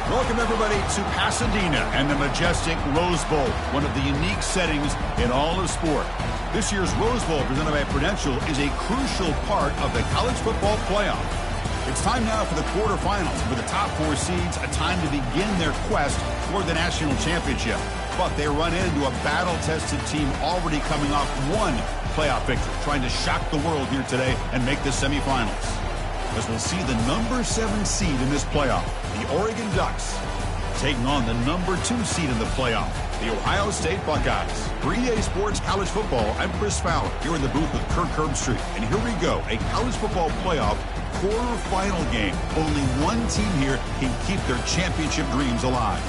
Welcome, everybody, to Pasadena and the majestic Rose Bowl, one of the unique settings in all of sport. This year's Rose Bowl, presented by Prudential, is a crucial part of the college football playoff. It's time now for the quarterfinals. For the top four seeds, a time to begin their quest for the national championship. But they run into a battle-tested team already coming off one playoff victory, trying to shock the world here today and make the semifinals. As we'll see the number 7 seed in this playoff, the Oregon Ducks, taking on the number 2 seed in the playoff, the Ohio State Buckeyes. For EA Sports College Football, I'm Chris Fowler, here in the booth with Kirk Herbstreit. And here we go, a college football playoff quarterfinal game. Only one team here can keep their championship dreams alive.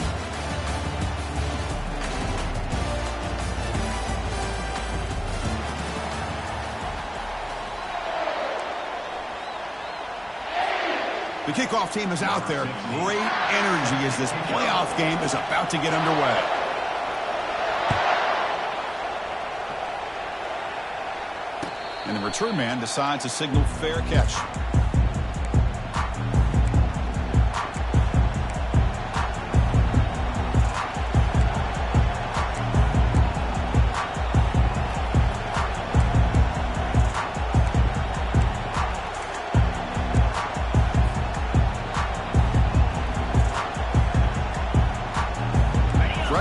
The kickoff team is out there. Great energy as this playoff game is about to get underway. And the return man decides to signal fair catch.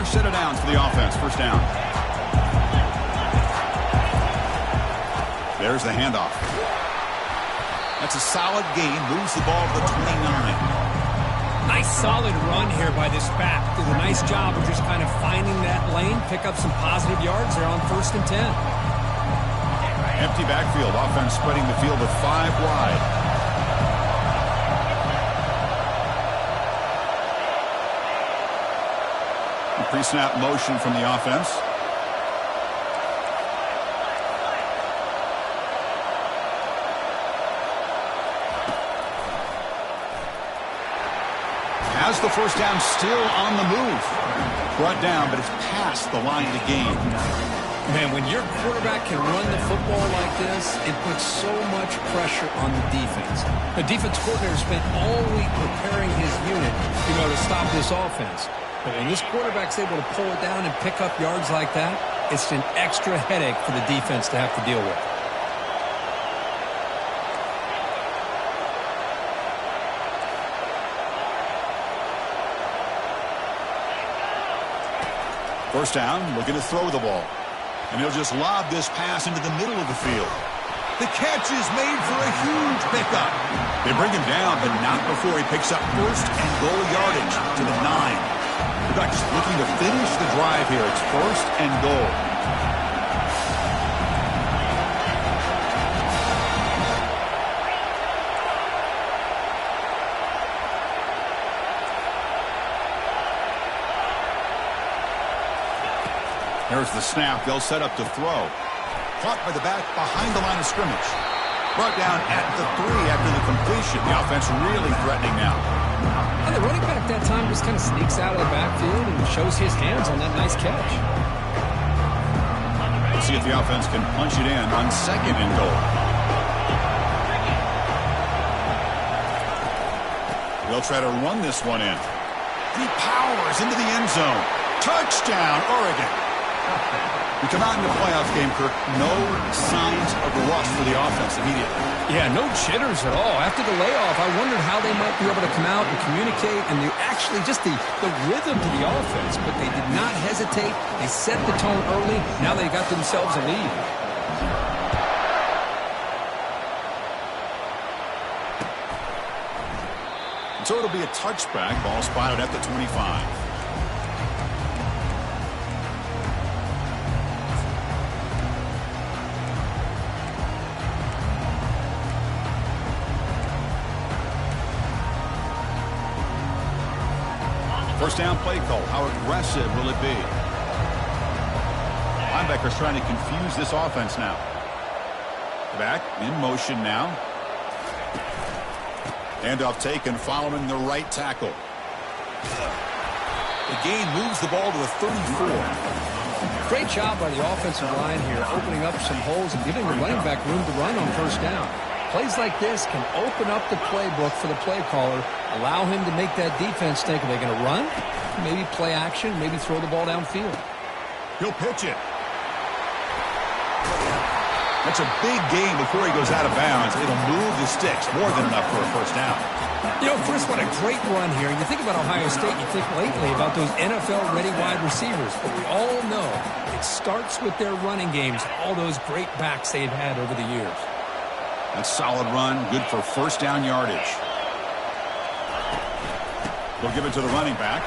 Set of downs for the offense. First down. There's the handoff. That's a solid gain. Moves the ball to the 29. Nice solid run here by this back. Did a nice job of just kind of finding that lane, pick up some positive yards there on 1st and 10. Empty backfield. Offense spreading the field with 5 wide. Pre-snap motion from the offense. Has the first down, still on the move. Brought down, but it's past the line to gain. Man, when your quarterback can run the football like this, it puts so much pressure on the defense. The defense coordinator spent all week preparing his unit, to stop this offense. But when this quarterback's able to pull it down and pick up yards like that, it's an extra headache for the defense to have to deal with. First down, looking to throw the ball. And he'll just lob this pass into the middle of the field. The catch is made for a huge pickup. They bring him down, but not before he picks up first and goal yardage to the 9. The Ducks looking to finish the drive here. It's 1st and goal. There's the snap. They'll set up to throw. Caught by the back behind the line of scrimmage. Brought down at the 3 after the completion. The offense really threatening now. And the running back that time just kind of sneaks out of the backfield and shows his hands on that nice catch. Let's see if the offense can punch it in on 2nd and goal. They'll try to run this one in. He powers into the end zone. Touchdown, Oregon. We come out in the playoff game, Kirk. No signs of rust for the offense immediately. Yeah, no jitters at all. After the layoff, I wondered how they might be able to come out and communicate and actually just the rhythm to the offense. But they did not hesitate. They set the tone early. Now they got themselves a lead. So it'll be a touchback. Ball spotted at the 25. First down play call. How aggressive will it be? Linebackers trying to confuse this offense now. Back in motion now. Handoff taken following the right tackle. The gain moves the ball to the 34. Great job by the offensive line here, opening up some holes and giving the running back room to run on first down. Plays like this can open up the playbook for the play caller, allow him to make that defense think, are they going to run? Maybe play action, maybe throw the ball downfield. He'll pitch it. That's a big gain before he goes out of bounds. It'll move the sticks, more than enough for a first down. You know, Chris, what a great run here. You think about Ohio State, you think lately about those NFL-ready wide receivers. But we all know it starts with their running games, all those great backs they've had over the years. That's a solid run, good for first down yardage. They'll give it to the running back.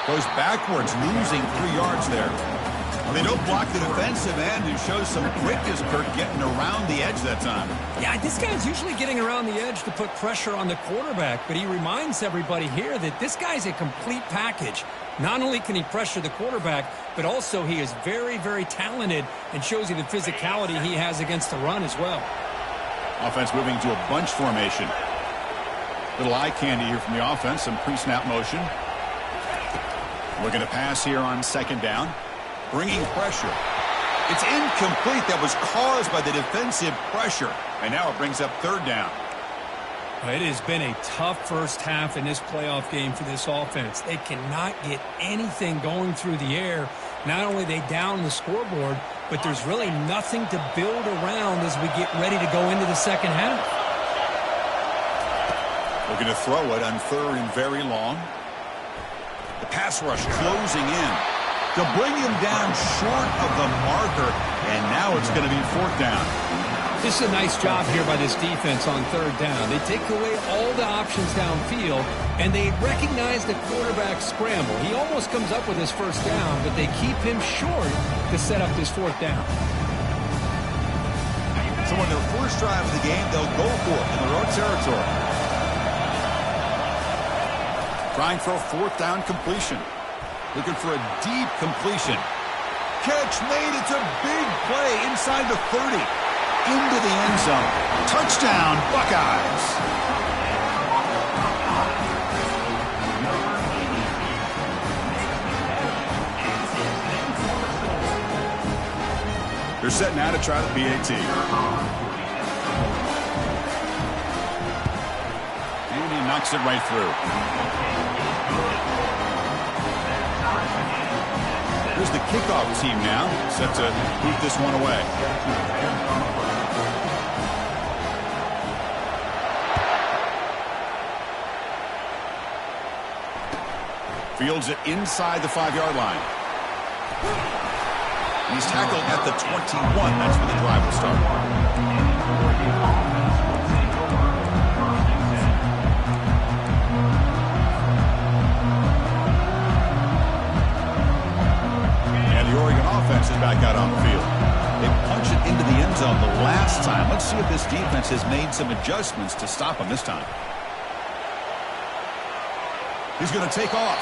Goes backwards, losing 3 yards there. Well, they don't block the defensive end, who shows some quickness, Kirk, getting around the edge that time. Yeah, this guy's usually getting around the edge to put pressure on the quarterback, but he reminds everybody here that this guy's a complete package. Not only can he pressure the quarterback, but also he is very, very talented and shows you the physicality he has against the run as well. Offense moving to a bunch formation. Little eye candy here from the offense, some pre-snap motion. Looking to pass here on second down. Bringing pressure. It's incomplete. That was caused by the defensive pressure. And now it brings up third down. It has been a tough first half in this playoff game for this offense. They cannot get anything going through the air. Not only are they down the scoreboard, but there's really nothing to build around as we get ready to go into the second half. Looking to throw it on third and very long. The pass rush closing in. They'll bring him down short of the marker, and now it's going to be fourth down. This is a nice job here by this defense on third down. They take away all the options downfield, and they recognize the quarterback scramble. He almost comes up with his first down, but they keep him short to set up this fourth down. So on their first drive of the game, they'll go for it in the road territory. Trying for a fourth down completion. Looking for a deep completion. Catch made. It's a big play inside the 30. Into the end zone. Touchdown, Buckeyes. They're setting out to try the PAT. And he knocks it right through. Here's the kickoff team now, set to boot this one away. Fields it inside the 5-yard line. He's tackled at the 21. That's where the drive will start. Offense is back out on the field. They punched it into the end zone the last time. Let's see if this defense has made some adjustments to stop him this time. He's going to take off.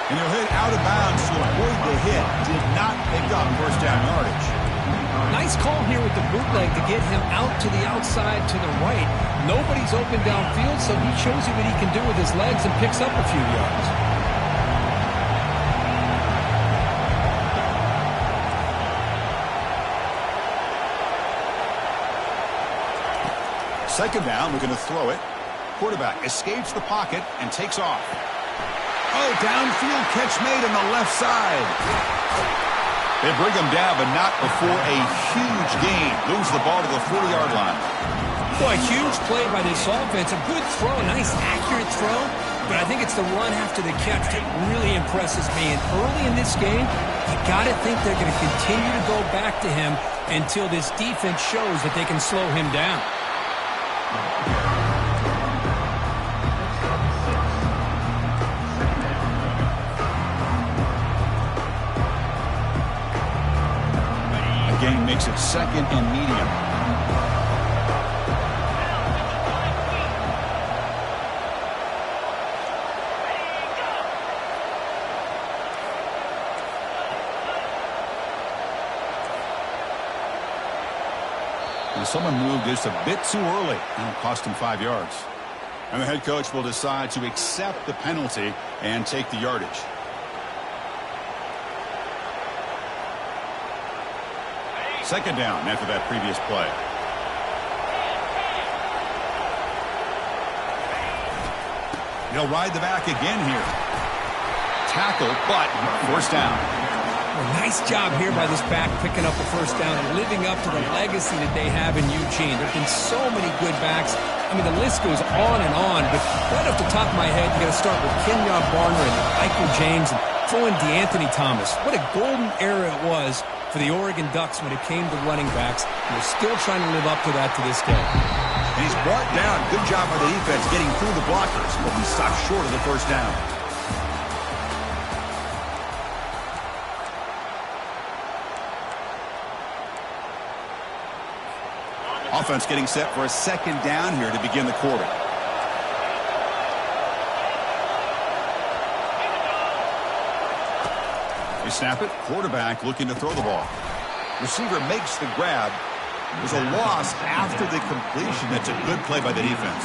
And he'll hit out of bounds to avoid the hit. Did not pick up first down yardage. Nice call here with the bootleg to get him out to the outside to the right. Nobody's open downfield, so he shows you what he can do with his legs and picks up a few yards. Second down, we're going to throw it. Quarterback escapes the pocket and takes off. Oh, downfield catch made on the left side. They bring him down, but not before a huge gain. Lose the ball to the 40-yard line. Boy, huge play by this offense. A good throw, a nice accurate throw. But I think it's the run after the catch that really impresses me. And early in this game, you got to think they're going to continue to go back to him until this defense shows that they can slow him down. Again, makes it second and medium. And someone moved just a bit too early, and it cost him 5 yards. And the head coach will decide to accept the penalty and take the yardage. Second down after that previous play. He'll ride the back again here. Tackle, but first down. Well, nice job here by this back picking up a first down and living up to the legacy that they have in Eugene. There have been so many good backs. I mean, the list goes on and on, but right off the top of my head, you got to start with Kenyon Barner and Michael James and throw in DeAnthony Thomas. What a golden era it was for the Oregon Ducks when it came to running backs. And they're still trying to live up to that to this day. And he's brought down. Good job by the defense getting through the blockers, but he stopped short of the first down. Offense getting set for a second down here to begin the quarter. They snap it. Quarterback looking to throw the ball. Receiver makes the grab. There's a loss after the completion. That's a good play by the defense.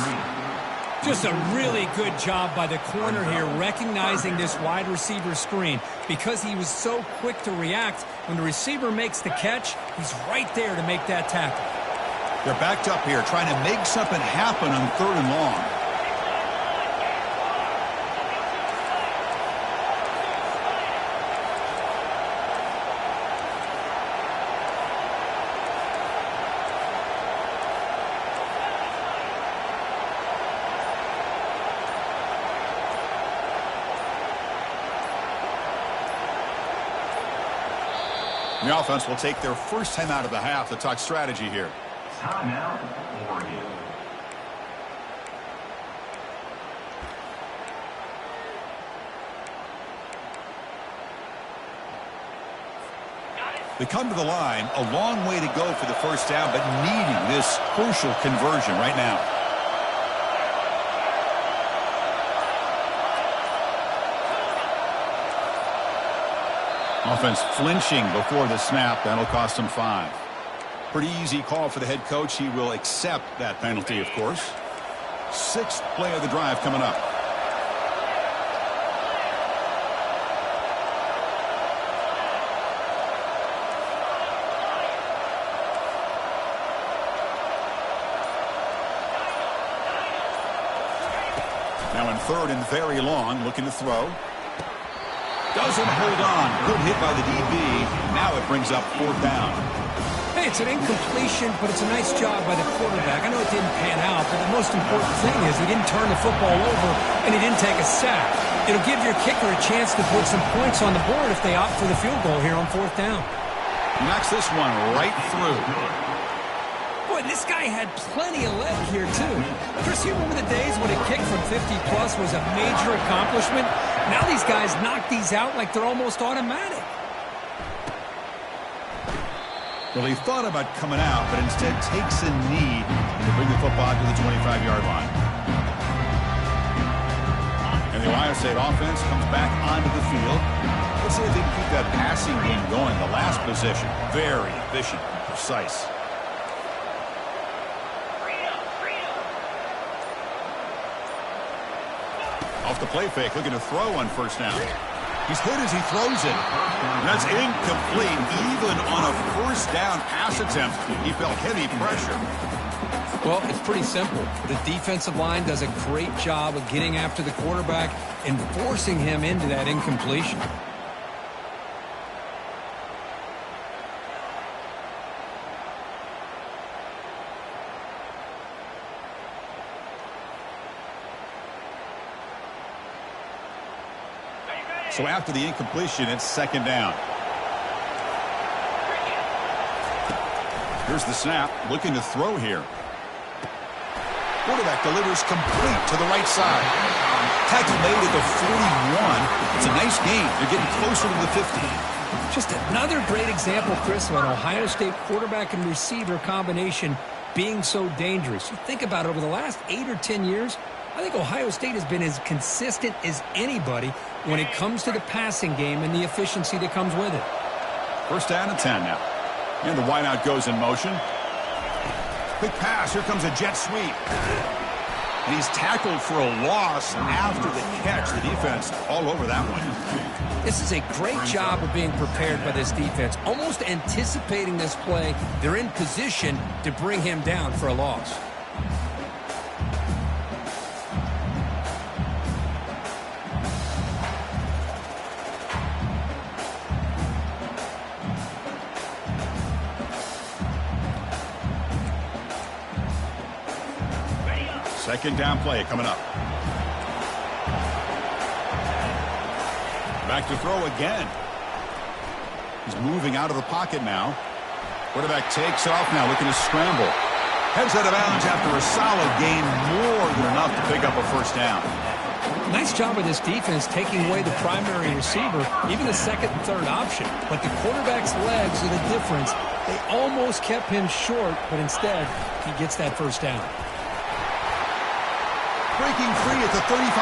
Just a really good job by the corner here, recognizing this wide receiver screen. Because he was so quick to react, when the receiver makes the catch, he's right there to make that tackle. They're backed up here, trying to make something happen on 3rd and long. The offense will take their first time out of the half to talk strategy here. Timeout, Oregon. They come to the line, a long way to go for the first down, but needing this crucial conversion right now. Offense flinching before the snap. That'll cost them 5. Pretty easy call for the head coach. He will accept that penalty, of course. 6th play of the drive coming up. Now in 3rd and very long, looking to throw. Doesn't hold on. Good hit by the DB. Now it brings up 4th down. Hey, it's an incompletion, but it's a nice job by the quarterback. I know it didn't pan out, but the most important thing is he didn't turn the football over and he didn't take a sack. It'll give your kicker a chance to put some points on the board if they opt for the field goal here on 4th down. Knocks this one right through. Boy, this guy had plenty of leg here, too. Chris, you remember the days when a kick from 50-plus was a major accomplishment? Now these guys knock these out like they're almost automatic. Well, he thought about coming out, but instead takes a knee to bring the football to the 25-yard line. And the Ohio State offense comes back onto the field. Let's see if they can keep that passing game going. The last possession, very efficient and precise. Off the play fake, looking to throw on first down. He's hit as he throws it. That's incomplete. Even on a first down pass attempt, he felt heavy pressure. Well, it's pretty simple. The defensive line does a great job of getting after the quarterback and forcing him into that incompletion. So after the incompletion, it's 2nd down. Here's the snap, looking to throw here. Quarterback delivers complete to the right side. Tackle made at the 41. It's a nice gain. They're getting closer to the 50. Just another great example, Chris, of an Ohio State quarterback and receiver combination being so dangerous. You think about it, over the last 8 or 10 years, I think Ohio State has been as consistent as anybody when it comes to the passing game and the efficiency that comes with it. 1st down and 10 now. And the wideout goes in motion. Quick pass. Here comes a jet sweep. And he's tackled for a loss after the catch. The defense all over that one. This is a great job of being prepared by this defense. Almost anticipating this play, they're in position to bring him down for a loss. Second down play coming up. Back to throw again. He's moving out of the pocket now. Quarterback takes off now, looking to scramble. Heads out of bounds after a solid gain, more than enough to pick up a first down. Nice job of this defense taking away the primary receiver, even the second and third option. But the quarterback's legs are the difference. They almost kept him short, but instead, he gets that first down. Breaking free at the 35.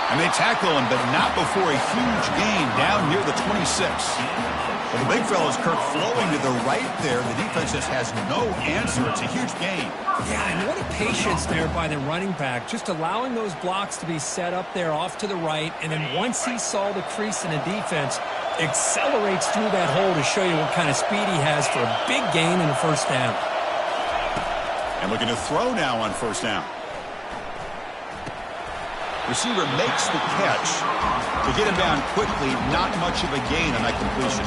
And they tackle him, but not before a huge gain down near the 26. Well, the big fella's Kirk flowing to the right there. The defense just has no answer. It's a huge gain. Yeah, and what a patience there by the running back, just allowing those blocks to be set up there off to the right, and then once he saw the crease in the defense, accelerates through that hole to show you what kind of speed he has for a big gain and a first down. And looking to throw now on first down. Receiver makes the catch to get him down quickly. Not much of a gain on that completion.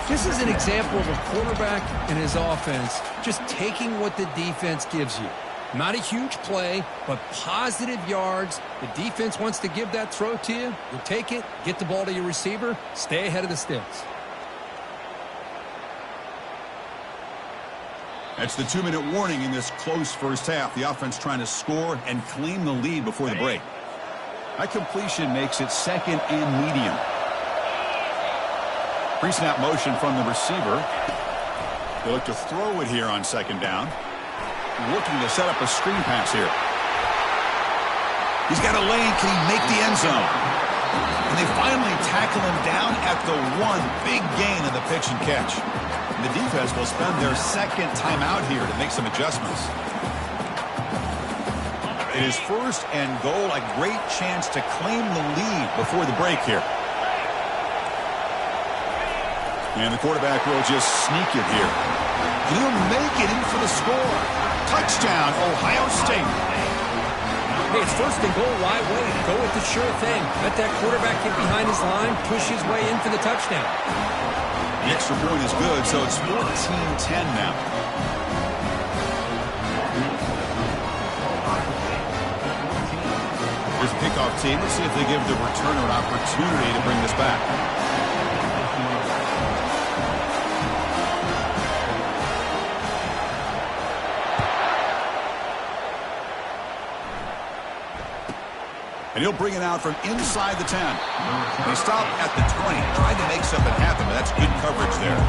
This is an example of a quarterback and his offense just taking what the defense gives you. Not a huge play, but positive yards. The defense wants to give that throw to you. You take it, get the ball to your receiver, stay ahead of the sticks. That's the 2-minute warning in this close first half. The offense trying to score and claim the lead before the break. That completion makes it second and medium. Pre-snap motion from the receiver. They look to throw it here on second down. Looking to set up a screen pass here. He's got a lane. Can he make the end zone? And they finally tackle him down at the 1. Big gain in the pitch and catch. And the defense will spend their second timeout here to make some adjustments. It is first and goal. A great chance to claim the lead before the break here. And the quarterback will just sneak it here. And he'll make it in for the score. Touchdown, Ohio State. Hey, it's first and goal. Why wait? Go with the sure thing. Let that quarterback get behind his line, push his way in for the touchdown. The extra point is good, so it's 14-10 now. Here's the kickoff team. Let's see if they give the returner an opportunity to bring this back. And he'll bring it out from inside the 10. They stop at the 20, trying to make something happen, but that's good coverage there.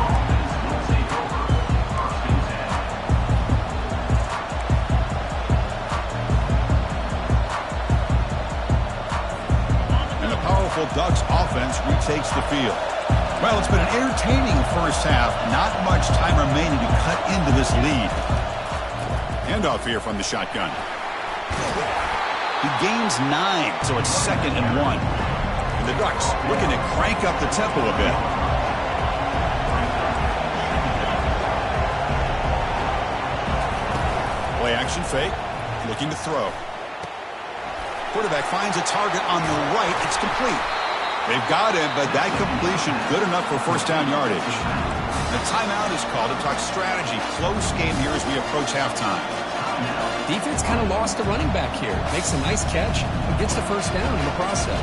And the powerful Ducks offense retakes the field. Well, it's been an entertaining first half. Not much time remaining to cut into this lead. Handoff here from the shotgun. He gains 9, so it's second and 1. And the Ducks looking to crank up the tempo a bit. Play action fake, looking to throw. Quarterback finds a target on the right. It's complete. They've got him, but that completion good enough for first down yardage. The timeout is called to talk strategy. Close game here as we approach halftime. Defense kind of lost the running back here. Makes a nice catch and gets the first down in the process.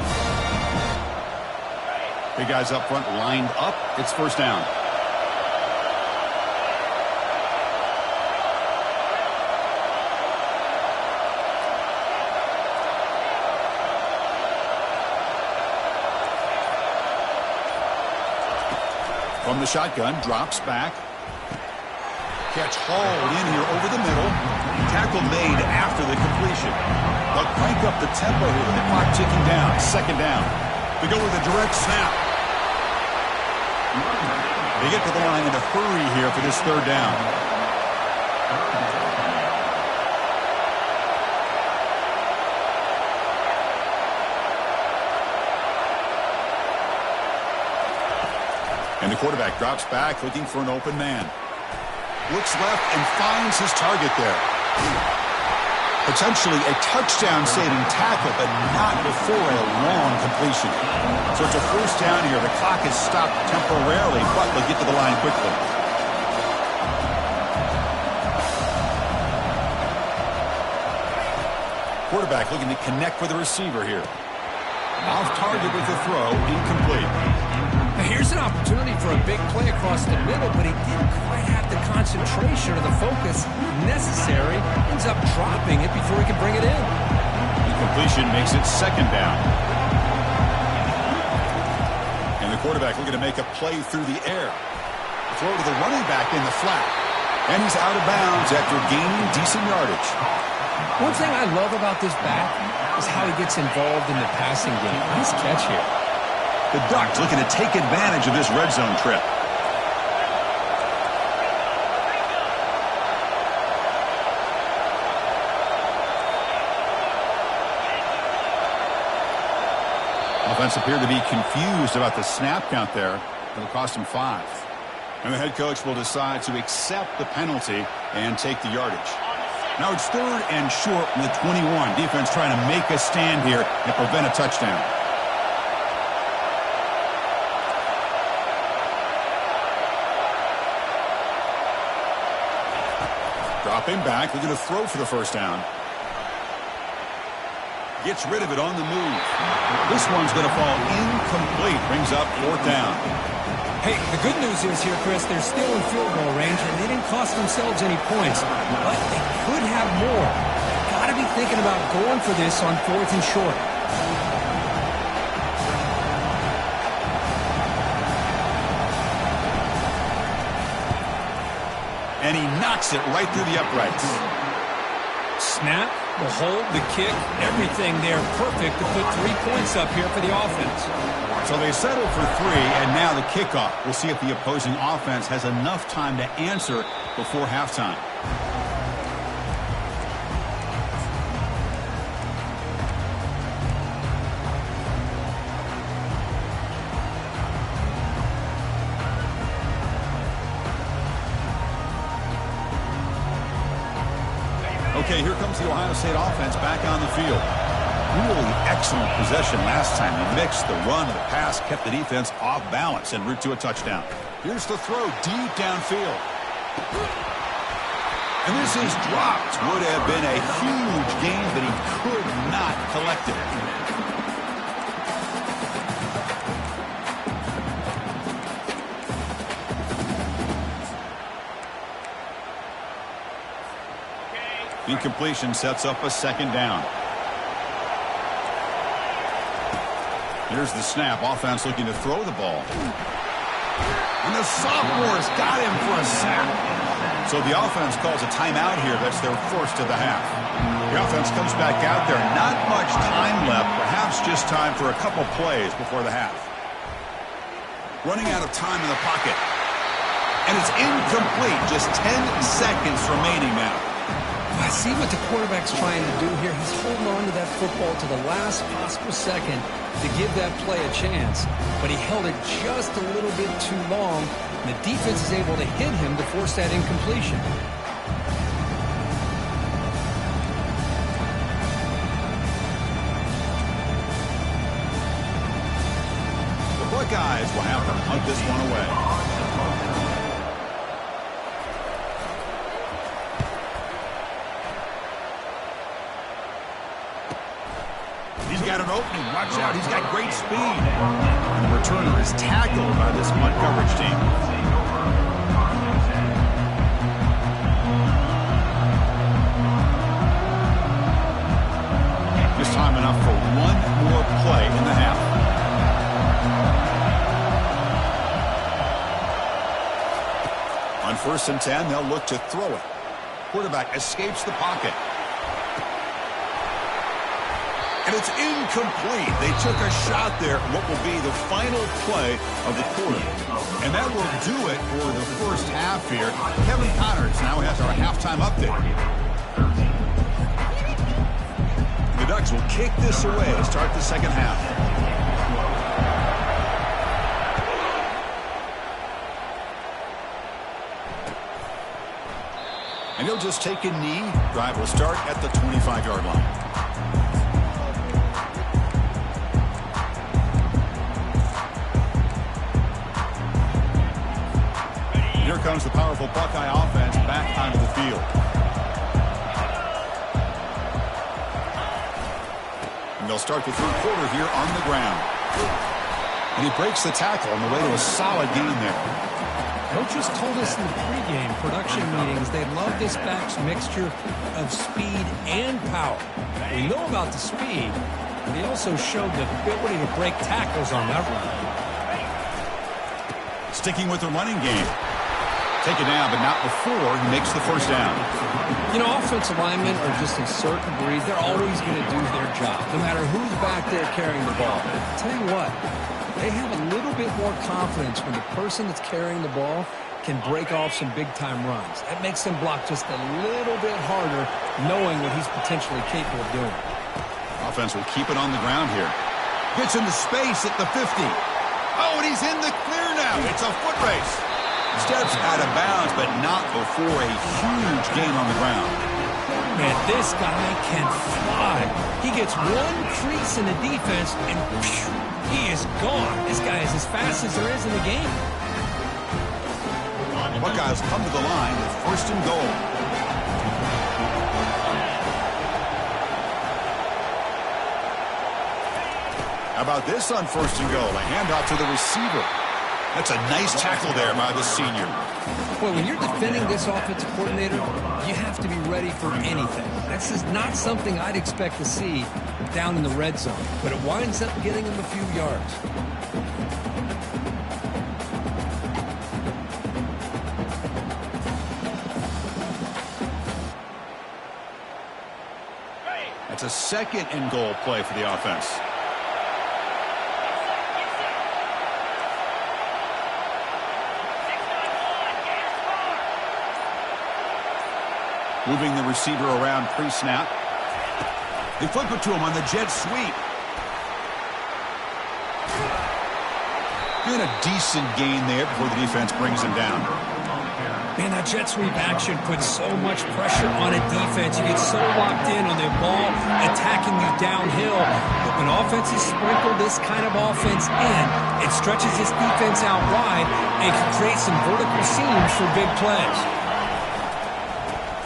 Big guys up front lined up. It's first down. From the shotgun, drops back. Catch hauled in here over the middle. Tackle made after the completion. They'll crank up the tempo here with the clock ticking down. Second down. They go with a direct snap. They get to the line in a hurry here for this third down. And the quarterback drops back looking for an open man. Looks left and finds his target there. Potentially a touchdown-saving tackle, but not before a long completion. So it's a first down here. The clock is stopped temporarily, but they'll get to the line quickly. quarterback looking to connect with the receiver here. Off target with the throw, incomplete. Now here's an opportunity for a big play across the middle, but he didn't quite have the concentration or the focus necessary. Ends up dropping it before he can bring it in. Incompletion makes it second down. And the quarterback looking to make a play through the air. Throw to the running back in the flat. And he's out of bounds after gaining decent yardage. One thing I love about this back is how he gets involved in the passing game. Nice catch here. The Ducks looking to take advantage of this red zone trip. Offense appeared to be confused about the snap count there. It'll cost him 5. And the head coach will decide to accept the penalty and take the yardage. Now it's 3rd and short from the 21. Defense trying to make a stand here and prevent a touchdown. Dropping back, looking to throw for the first down. Gets rid of it on the move. This one's going to fall incomplete. Brings up 4th down. Hey, the good news is here, Chris, they're still in field goal range, and they didn't cost themselves any points. But they could have more. Got to be thinking about going for this on 4th and short. And he knocks it right through the uprights. Snap, the hold, the kick, everything there perfect to put 3 points up here for the offense. So they settle for 3, and now the kickoff. We'll see if the opposing offense has enough time to answer before halftime. Okay, here comes the Ohio State offense back on the field. Really excellent possession last time. He mixed the run and the pass, kept the defense off balance en route to a touchdown. Here's the throw deep downfield. And this is dropped. Would have been a huge gain, but he could not collect it. Incompletion sets up a 2nd down. Here's the snap. Offense looking to throw the ball. And the sophomore's got him for a sack. So the offense calls a timeout here. That's their first of the half. The offense comes back out there. Not much time left. Perhaps just time for a couple plays before the half. Running out of time in the pocket. And it's incomplete. Just 10 seconds remaining now. I see what the quarterback's trying to do here. He's holding on to that football to the last possible second to give that play a chance. But he held it just a little bit too long. And the defense is able to hit him to force that incompletion. The Buckeyes will have to punt this one away. He's got an opening. Watch out. He's got great speed. And the returner is tackled by this punt coverage team. Just time enough for one more play in the half. On 1st and 10, they'll look to throw it. Quarterback escapes the pocket. And it's incomplete. They took a shot there, what will be the final play of the quarter. And that will do it for the first half here. Kevin Connors now has our halftime update. The Ducks will kick this away to start the second half. And he'll just take a knee. Drive will start at the 25-yard line. Here comes the powerful Buckeye offense back onto the field. And they'll start the third quarter here on the ground. And he breaks the tackle on the way to a solid gain there. Coaches told us in the pregame production meetings they love this back's mixture of speed and power. We know about the speed, but he also showed the ability to break tackles on that run. Sticking with the running game. Take it down, but not before he makes the first down. You know, offensive linemen are just a certain breed. They're always going to do their job, no matter who's back there carrying the ball. I'll tell you what, they have a little bit more confidence when the person that's carrying the ball can break off some big-time runs. That makes them block just a little bit harder, knowing what he's potentially capable of doing. Offense will keep it on the ground here. Gets into space at the 50. Oh, and he's in the clear now. It's a foot race. Steps out of bounds, but not before a huge gain on the ground. Man, this guy can fly. He gets one crease in the defense, and phew, he is gone. This guy is as fast as there is in the game. Buckeyes come to the line with first and goal. How about this on first and goal? A handoff to the receiver. That's a nice tackle there by the senior. Well, when you're defending this offensive coordinator, you have to be ready for anything. This is not something I'd expect to see down in the red zone, but it winds up getting him a few yards. That's a second and goal play for the offense. Moving the receiver around pre-snap. They flip it to him on the jet sweep. Been a decent gain there before the defense brings him down. Man, that jet sweep action puts so much pressure on a defense. You get so locked in on their ball attacking you downhill. But when offenses sprinkle this kind of offense in, it stretches this defense out wide and can create some vertical seams for big plays.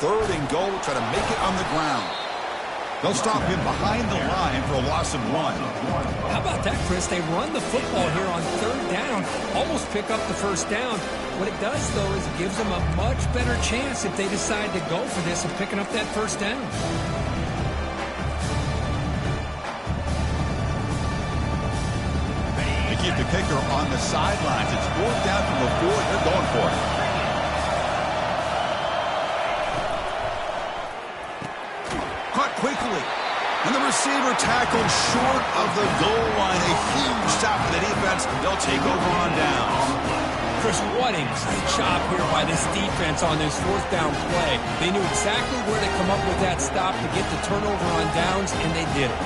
Third and goal, try to make it on the ground. They'll stop him behind the line for a loss of 1. How about that, Chris? They run the football here on third down, almost pick up the first down. What it does, though, is it gives them a much better chance if they decide to go for this of picking up that first down. They keep the kicker on the sidelines. It's 4th down from the 4. They're going for it. Quickly, and the receiver tackled short of the goal line. A huge stop for the defense. They'll take over on downs. Chris, what a great job here by this defense on this 4th down play. They knew exactly where to come up with that stop to get the turnover on downs, and they did it.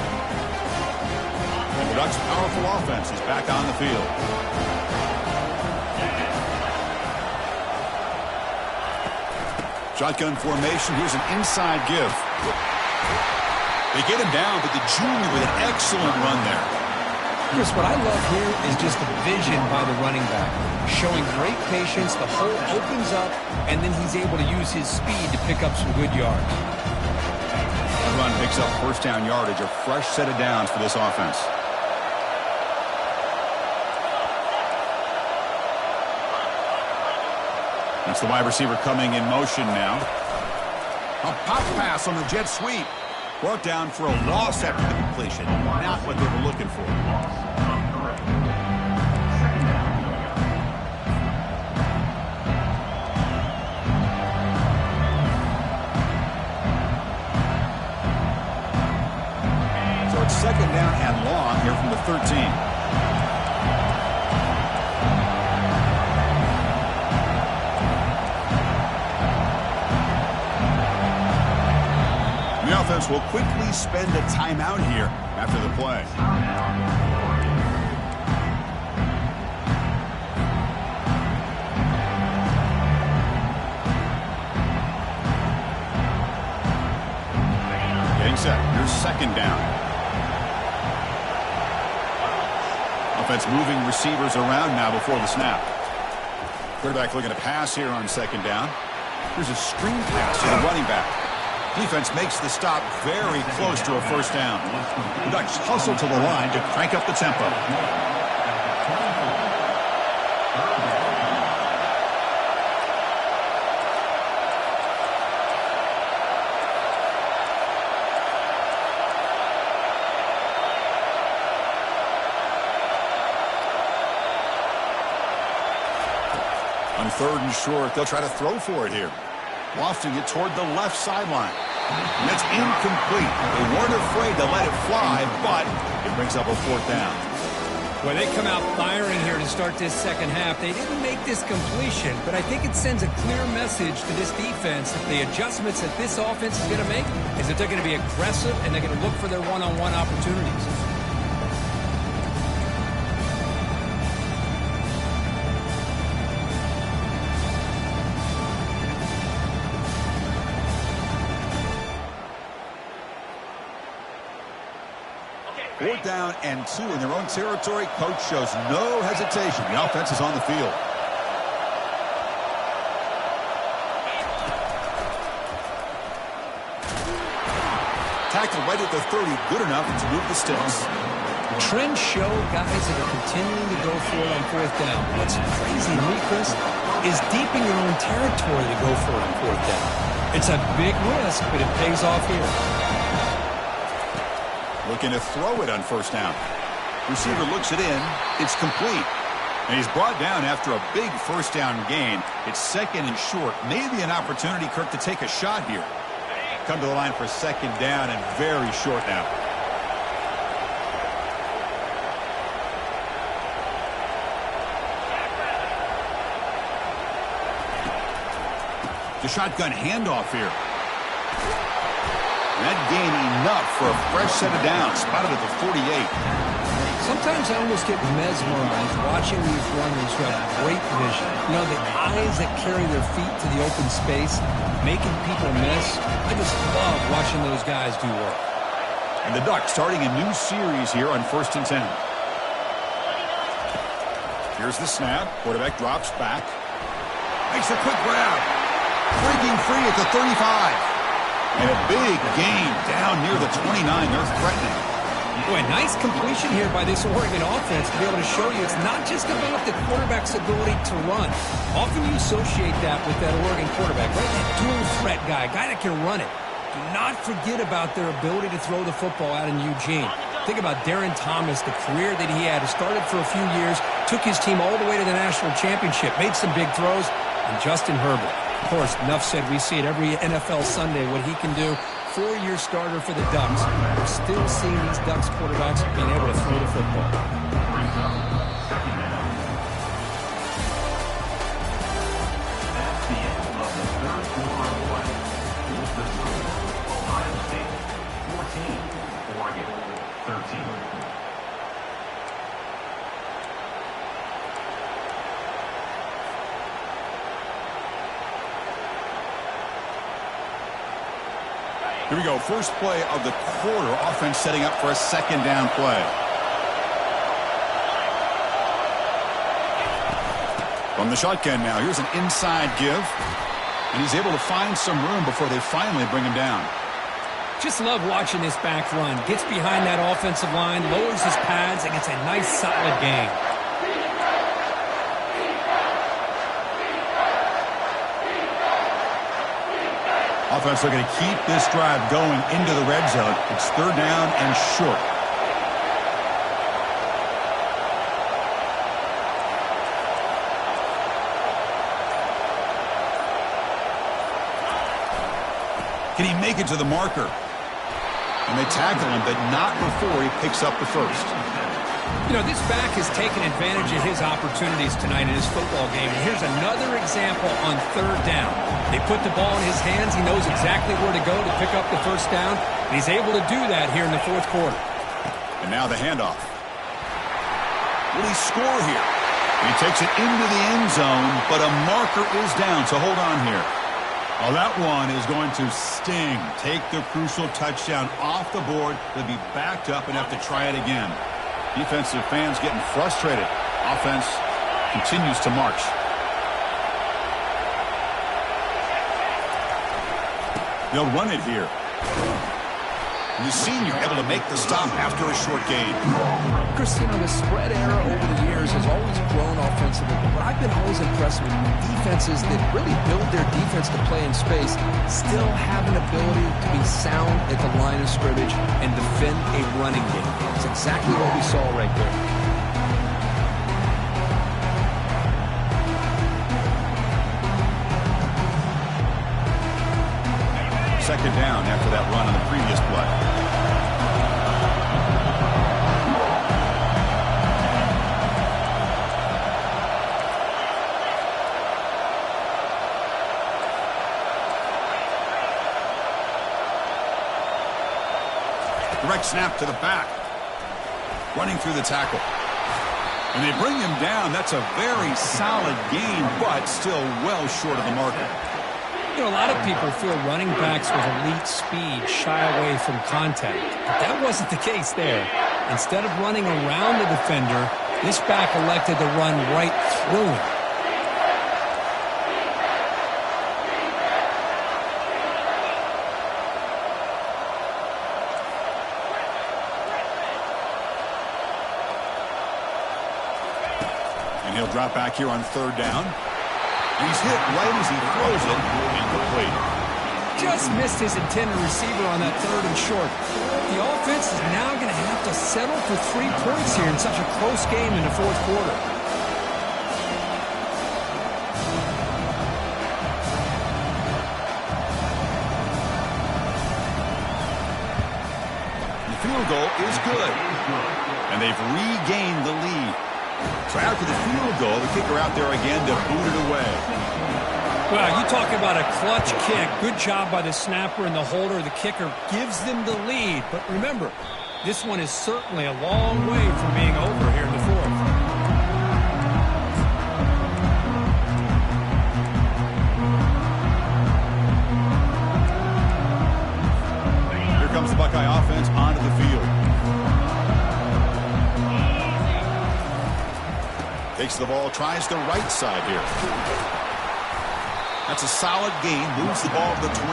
And the Ducks' powerful offense is back on the field. Shotgun formation. Here's an inside give. They get him down, but the junior with an excellent run there. Chris, what I love here is just the vision by the running back. Showing great patience, the hole opens up, and then he's able to use his speed to pick up some good yards. That run picks up first down yardage, a fresh set of downs for this offense. That's the wide receiver coming in motion now. A pop pass on the jet sweep. Brought down for a loss after the completion. Not what they were looking for. So it's 2nd down and long here from the 13. The offense will quickly spend a timeout here after the play. Getting set. Here's 2nd down. Offense moving receivers around now before the snap. Quarterback looking to pass here on 2nd down. Here's a screen pass to the running back. Defense makes the stop very close to a first down. The Ducks hustle to the line to crank up the tempo. On 3rd and short, they'll try to throw for it here. Lofting it toward the left sideline. And it's incomplete. They weren't afraid to let it fly, but it brings up a 4th down. Well, they come out firing here to start this second half. They didn't make this completion, but I think it sends a clear message to this defense that the adjustments that this offense is going to make is that they're going to be aggressive and they're going to look for their one-on-one opportunities. Fourth down and 2 in their own territory. Coach shows no hesitation. The offense is on the field. Tackle right at the 30, good enough to move the sticks. Trends show guys that are continuing to go for it on 4th down. What's crazy to me, Chris, is deep in your own territory to go for it on 4th down. It's a big risk, but it pays off here. Looking to throw it on 1st down. Receiver looks it in. It's complete. And he's brought down after a big 1st down gain. It's 2nd and short. Maybe an opportunity, Kirk, to take a shot here. Come to the line for 2nd down and very short now. The shotgun handoff here. That gain enough for a fresh set of downs. Spotted at the 48. Sometimes I almost get mesmerized watching these runners who have great vision. You know, the eyes that carry their feet to the open space, making people miss. I just love watching those guys do work. And the Ducks starting a new series here on 1st and 10. Here's the snap. Quarterback drops back. Makes a quick grab. Breaking free at the 35. And a big gain down near the 29. They're threatening. Boy, nice completion here by this Oregon offense to be able to show you it's not just about the quarterback's ability to run. Often you associate that with that Oregon quarterback, right? That dual threat guy, guy that can run it. Do not forget about their ability to throw the football out in Eugene. Think about Darren Thomas, the career that he had. He started for a few years, took his team all the way to the national championship, made some big throws, and Justin Herbert. Of course, enough said, we see it every NFL Sunday what he can do. 4-year starter for the Ducks. We're still seeing these Ducks quarterbacks being able to throw the football. That's the end of the 3rd quarter of play. Here's the score. Ohio State 14, Oregon 13. Here we go. First play of the quarter. Offense setting up for a 2nd down play. From the shotgun now. Here's an inside give. And he's able to find some room before they finally bring him down. Just love watching this back run. Gets behind that offensive line, lowers his pads, and gets a nice solid gain. Offense looking to keep this drive going into the red zone. It's 3rd down and short. Can he make it to the marker? And they tackle him, but not before he picks up the first. You know, this back has taken advantage of his opportunities tonight in his football game. And here's another example on 3rd down. They put the ball in his hands. He knows exactly where to go to pick up the first down. And he's able to do that here in the 4th quarter. And now the handoff. Will he score here? He takes it into the end zone, but a marker is down, so hold on here. Well, that one is going to sting. Take the crucial touchdown off the board. They'll be backed up and have to try it again. Defensive fans getting frustrated. Offense continues to march. They'll run it here. The senior able to make the stop after a short gain. Chris, the spread era over the years has always grown offensively, but I've been always impressed with defenses that really build their defense to play in space, still have an ability to be sound at the line of scrimmage and defend a running game. It's exactly what we saw right there. Second down after that run on the previous play. Direct snap to the back. Running through the tackle. And they bring him down. That's a very solid gain, but still well short of the marker. A lot of people feel running backs with elite speed shy away from contact. But that wasn't the case there. Instead of running around the defender, this back elected to run right through him. And he'll drop back here on third down. He's hit right as he throws it, incomplete. Just missed his intended receiver on that third and short. The offense is now going to have to settle for 3 points here in such a close game in the fourth quarter. The field goal is good. And they've regained the lead. So after the field goal, the kicker out there again to boot it away. Well, you talk about a clutch kick. Good job by the snapper and the holder. The kicker gives them the lead. But remember, this one is certainly a long way from being over here in the fourth. Here comes the Buckeye offense onto the field. Takes the ball, tries the right side here. That's a solid gain, moves the ball to the 29.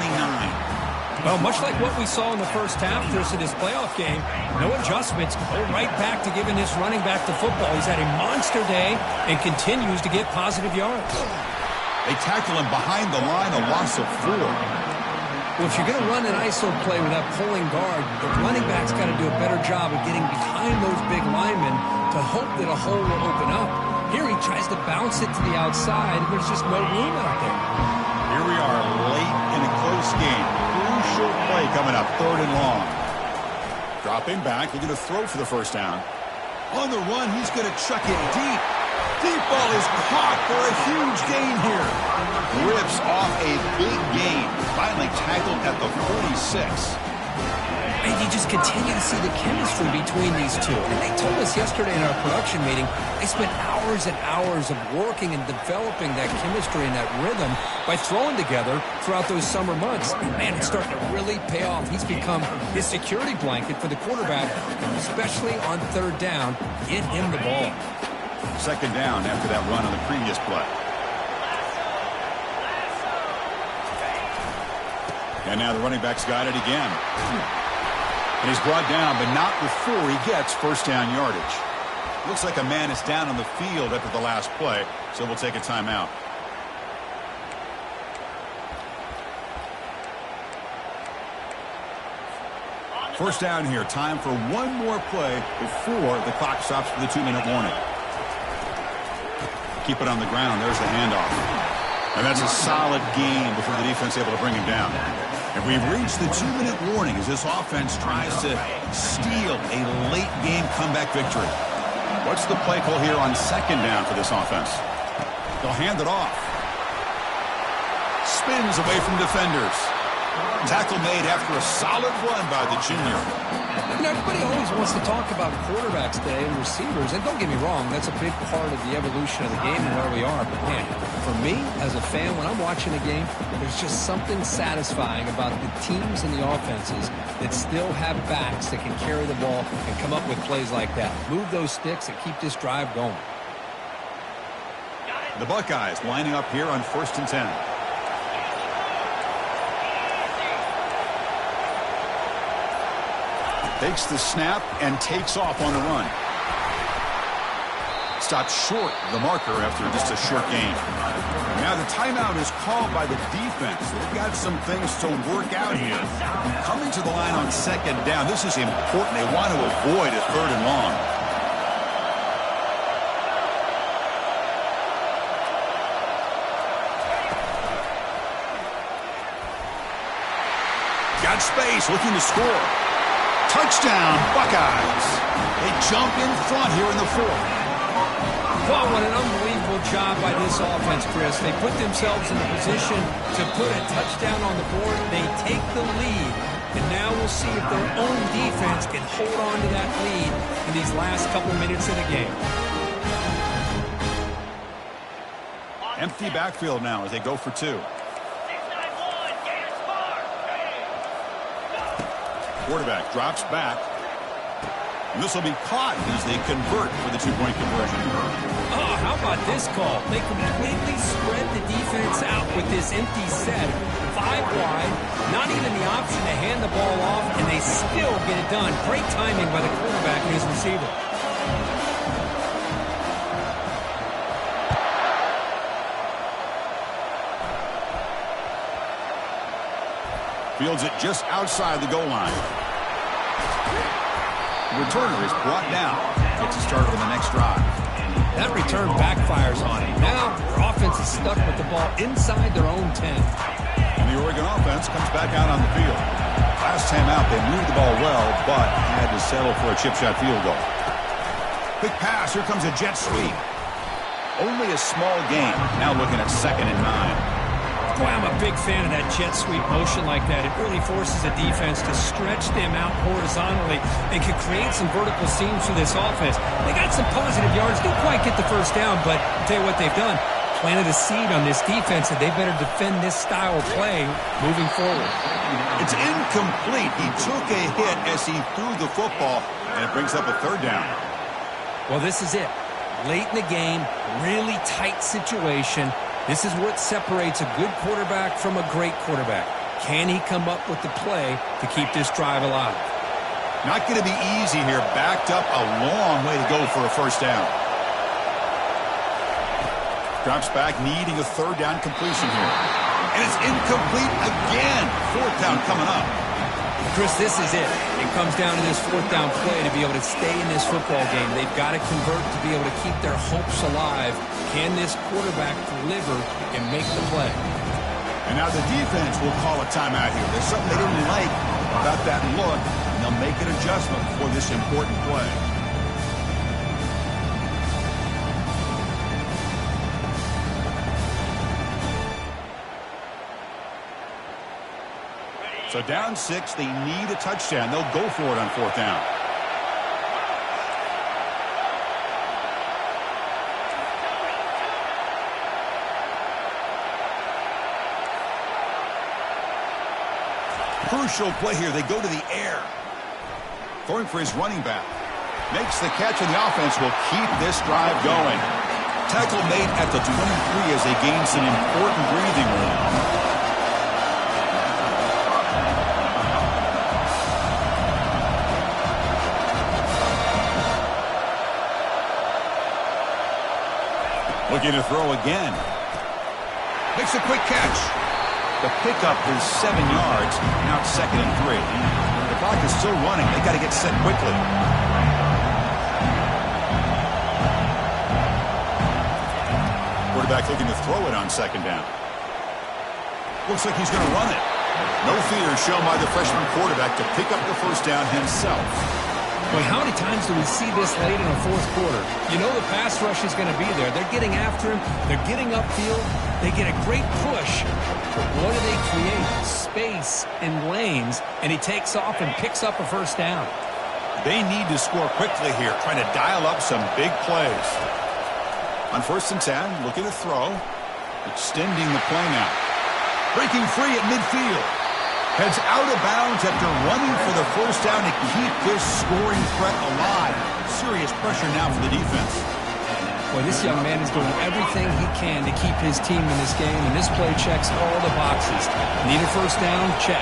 Well, much like what we saw in the first half, Chris, in this playoff game, no adjustments. Go right back to giving this running back the football. He's had a monster day and continues to get positive yards. They tackle him behind the line, a loss of 4. Well, if you're going to run an ISO play with that pulling guard, the running back's got to do a better job of getting behind those big linemen to hope that a hole will open up. Here he tries to bounce it to the outside, and there's just no room out there. Here we are late in a close game. Crucial play coming up, third and long. Dropping back, looking to throw for the first down. On the run, he's going to chuck it deep. Deep ball is caught for a huge gain here. Rips off a big gain. Finally tackled at the 46. And you just continue to see the chemistry between these two. And they told us yesterday in our production meeting, they spent hours and hours of working and developing that chemistry and that rhythm by throwing together throughout those summer months. And man, it's starting to really pay off. He's become his security blanket for the quarterback, especially on third down. Get him the ball. Second down after that run on the previous play. And now the running back's got it again. And he's brought down, but not before he gets first down yardage. Looks like a man is down on the field after the last play, so we'll take a timeout. First down here. Time for one more play before the clock stops for the 2-minute warning. Keep it on the ground. There's the handoff. And that's a solid gain before the defense able to bring him down. And we've reached the 2-minute warning as this offense tries to steal a late-game comeback victory. What's the play call here on second down for this offense? They'll hand it off. Spins away from defenders. Tackle made after a solid run by the junior. Everybody always wants to talk about quarterbacks today and receivers, and don't get me wrong, that's a big part of the evolution of the game and where we are. But man, for me, as a fan, when I'm watching a game, there's just something satisfying about the teams and the offenses that still have backs that can carry the ball and come up with plays like that. Move those sticks and keep this drive going. The Buckeyes lining up here on 1st and 10. Takes the snap and takes off on the run. Stops short of the marker after just a short gain. Now the timeout is called by the defense. They've got some things to work out here. Coming to the line on second down, this is important. They want to avoid a third and long. Got space, looking to score. Touchdown, Buckeyes. They jump in front here in the fourth. Well, what an unbelievable job by this offense, Chris. They put themselves in a position to put a touchdown on the board. They take the lead, and now we'll see if their own defense can hold on to that lead in these last couple minutes of the game. Empty backfield now as they go for two. Quarterback drops back. And this will be caught as they convert for the two-point conversion. Oh, how about this call? They completely spread the defense out with this empty set. 5 wide, not even the option to hand the ball off, and they still get it done. Great timing by the quarterback and his receiver. Fields it just outside the goal line. The returner is brought down. Gets a start on the next drive. That return backfires on him. Now their offense is stuck with the ball inside their own 10. And the Oregon offense comes back out on the field. Last time out, they moved the ball well, but had to settle for a chip shot field goal. Quick pass. Here comes a jet sweep. Only a small gain. Now looking at 2nd and 9. Boy, I'm a big fan of that jet sweep motion like that. It really forces a defense to stretch them out horizontally and can create some vertical seams for this offense. They got some positive yards. Didn't quite get the first down, but I'll tell you what they've done. Planted a seed on this defense, and they better defend this style of play moving forward. It's incomplete. He took a hit as he threw the football, and it brings up a 3rd down. Well, this is it. Late in the game, really tight situation. This is what separates a good quarterback from a great quarterback. Can he come up with the play to keep this drive alive? Not going to be easy here. Backed up a long way to go for a 1st down. Drops back, needing a 3rd down completion here. And it's incomplete again. 4th down coming up. Chris, this is it. It comes down to this 4th down play to be able to stay in this football game. They've got to convert to be able to keep their hopes alive. Can this quarterback deliver and make the play? And now the defense will call a timeout here. There's something they didn't like about that look, and they'll make an adjustment for this important play. So down 6, they need a touchdown. They'll go for it on 4th down. Crucial play here. They go to the air. Throwing for his running back. Makes the catch, and the offense will keep this drive going. Tackle made at the 23 as they gain some important breathing room. Looking to throw again. Makes a quick catch. The pickup is 7 yards. Now it's 2nd and 3. The clock is still running. They got to get set quickly. Quarterback looking to throw it on 2nd down. Looks like he's going to run it. No fear shown by the freshman quarterback to pick up the 1st down himself. Boy, how many times do we see this late in a 4th quarter? You know the pass rush is going to be there. They're getting after him. They're getting upfield. They get a great push. But what do they create? Space and lanes, and he takes off and picks up a 1st down. They need to score quickly here, trying to dial up some big plays. On 1st and 10, looking to throw. Extending the play now. Breaking free at midfield. Heads out of bounds after running for the 1st down to keep this scoring threat alive. Serious pressure now for the defense. Boy, this young man is doing everything he can to keep his team in this game, and this play checks all the boxes. Need a 1st down? Check.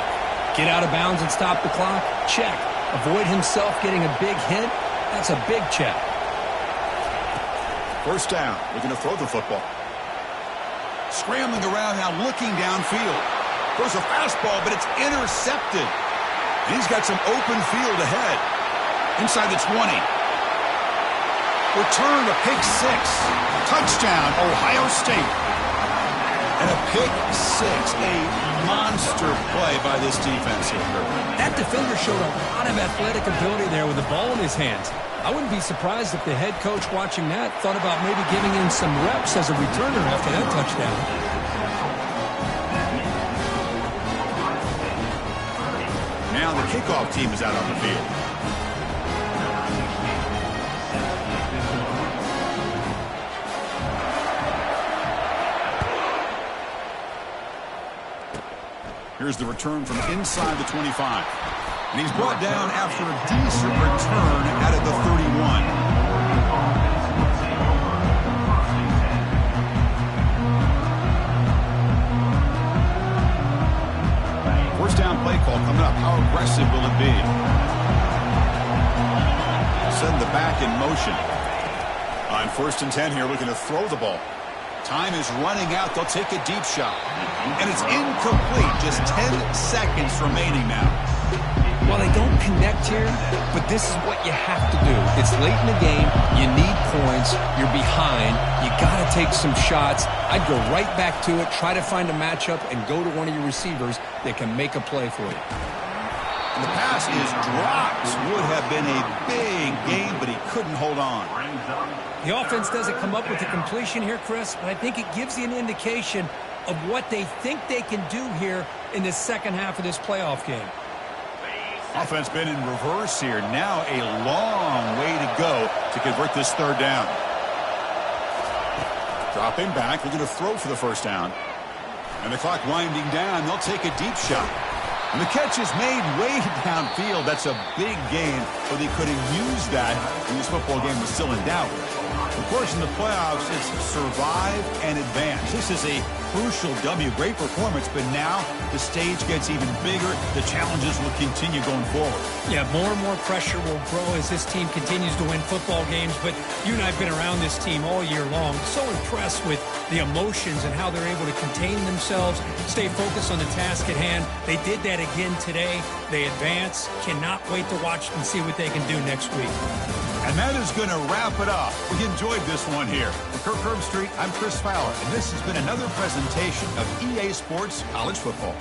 Get out of bounds and stop the clock? Check. avoid himself getting a big hit. That's a big check. First down. Looking to throw the football. Scrambling around now, looking downfield. Throws a fastball, but it's intercepted. And he's got some open field ahead. Inside the 20. Return to pick 6. Touchdown, Ohio State. And a pick 6. A monster play by this defense here. That defender showed a lot of athletic ability there with the ball in his hands. I wouldn't be surprised if the head coach watching that thought about maybe giving in some reps as a returner after that touchdown. Now the kickoff team is out on the field. Here's the return from inside the 25. And he's brought down after a decent return out of the 31. First down play call coming up. How aggressive will it be? Send the back in motion. On 1st and 10 here, looking to throw the ball. Time is running out. They'll take a deep shot. And it's incomplete. Just 10 seconds remaining now. Well, they don't connect here, but this is what you have to do. It's late in the game. You need points. You're behind. You got to take some shots. I'd go right back to it, try to find a matchup, and go to one of your receivers that can make a play for you. And the pass is dropped. Would have been a big game, but he couldn't hold on. The offense doesn't come up with the completion here, Chris, but I think it gives you an indication of what they think they can do here in the second half of this playoff game. Offense been in reverse here. Now a long way to go to convert this third down. Dropping back, looking to throw for the first down. And the clock winding down. They'll take a deep shot. And the catch is made way downfield. That's a big gain, but they couldn't use that when this football game was still in doubt. Of course, in the playoffs, it's survive and advance. This is a crucial W. Great performance, but now the stage gets even bigger. The challenges will continue going forward. Yeah, more and more pressure will grow as this team continues to win football games, but you and I have been around this team all year long. So impressed with the emotions and how they're able to contain themselves, stay focused on the task at hand. They did that again today. They advance. Cannot wait to watch and see what they can do next week. And that is going to wrap it up. We enjoyed this one here. For Kirk Herbstreit, I'm Chris Fowler, and this has been another presentation of EA Sports College Football.